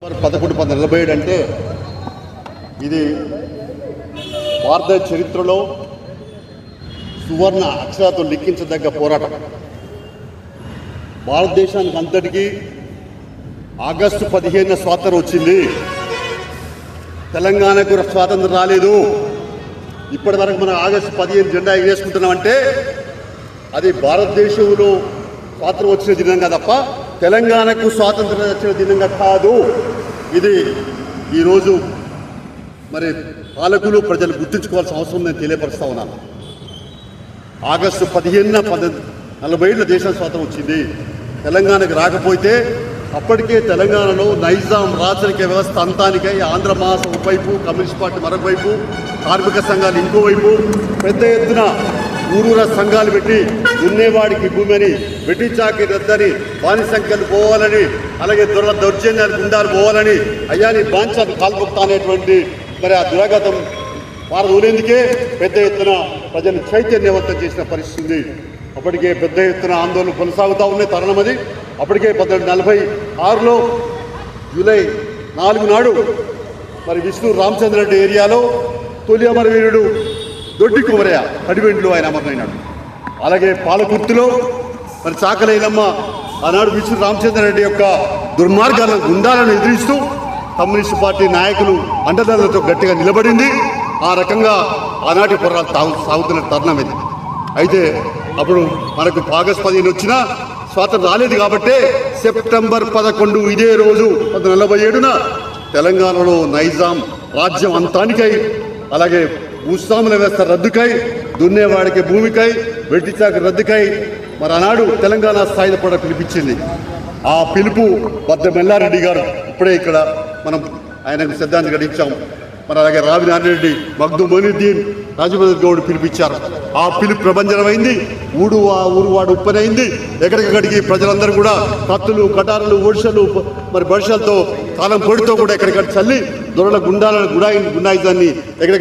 11/11/47 అంటే ఇది భారత చరిత్రలో సువర్ణ అక్షరాలతో లిఖించదగ్గ పోరాటం. భారతదేశానికి అంతటికీ ఆగస్టు 15న స్వాతంత్రం వచ్చింది. తెలంగాణకు స్వాతంత్రం రాలేదు. ఇప్పటి వరకు మనం ఆగస్టు 15 జెండా ఎగరేసుకుంటున్నామంటే అది భారతదేశంలో స్వాతంత్రం వచ్చిన దినంగా తప్ప తెలంగాణకు స్వాతంత్రం వచ్చిన దినంగా కాదు. ఇది ఈరోజు మరి పాలకులు ప్రజలు గుర్తుంచుకోవాల్సిన అవసరం నేను తెలియపరుస్తా ఉన్నాను. ఆగస్టు 15న 47 దేశం స్వాతంత్రం వచ్చింది. తెలంగాణకు రాకపోతే అప్పటికే తెలంగాణలో నైజాం రాచరిక వ్యవస్థ అంతానికై ఆంధ్ర మహాసభ ఒకవైపు, కమ్యూనిస్ట్ పార్టీ మరొక వైపు, కార్మిక సంఘాలు ఇంకోవైపు పెద్ద ఎత్తున ఊరూర సంఘాలు పెట్టి దున్నేవాడికి భూమి అని, వెట్టి చాకి రద్దని, బాని సంఖ్యలు పోవాలని, అలాగే దౌర్జన్యాలు గుండాలు పోవాలని, అయ్యాని బాంఛాన్ని కాల్పుక్తా అనేటువంటి మరి ఆ దురాఘాతం వారదూలేందుకే పెద్ద ఎత్తున ప్రజలు చైతన్యవంతం చేసిన పరిస్థితి. అప్పటికే పెద్ద ఎత్తున ఆందోళన కొనసాగుతూ ఉన్నాయి తరుణం అది. అప్పటికే 1946లో జూలై 4 నాడు మరి విష్ణు రామచంద్రరెడ్డి ఏరియాలో తొలి అమరవీరుడు దొడ్డి కుమరయ్య కడివెండ్లు ఆయన అమరనైనాడు. అలాగే పాలకుర్తిలో మరి చాకలైలమ్మ ఆనాడు విష్ణు రామచంద్రరెడ్డి యొక్క దుర్మార్గాలను గుండాలను ఎదిరిస్తూ కమ్యూనిస్టు పార్టీ నాయకులు అండదండలతో గట్టిగా నిలబడింది. ఆ రకంగా ఆనాటి పోరాటాలు సాగుతున్న తరుణం ఇది. అయితే అప్పుడు మనకు ఆగస్టు 15 వచ్చినా స్వాతంత్రం రాలేదు కాబట్టి సెప్టెంబర్ 11 ఇదే రోజు 1947న తెలంగాణలో నైజాం రాజ్యం అంతానికై, అలాగే భూస్వాముల వ్యవస్థ రద్దుకై, దున్నేవాడికి భూమికై, వెట్టిచాకి రద్దుకై మరి ఆనాడు తెలంగాణ స్థాయిలో కూడా పిలిపించింది. ఆ పిలుపు బద్ద మెల్లారెడ్డి గారు ఇప్పుడే ఇక్కడ మనం ఆయనకు శ్రద్ధాంజలి ఘటించాం. మరి అలాగే రావి నారాయణరెడ్డి, మగ్దు మొయినుద్దీన్, రాజేంద్ర గౌడ్ పిలిపించారు. ఆ పిలుపు ప్రభంజనమైంది. ఊరువాడు ఉప్పనైంది. ఎక్కడికక్కడికి ప్రజలందరూ కూడా కత్తులు, కటారులు, ఒడిసెలు, మరి బడిసెలతో కాలం పొడితో కూడా ఎక్కడికక్కడ చల్లి దొరల గుండాలను గుండాయిజాన్ని ఎక్కడికక్కడ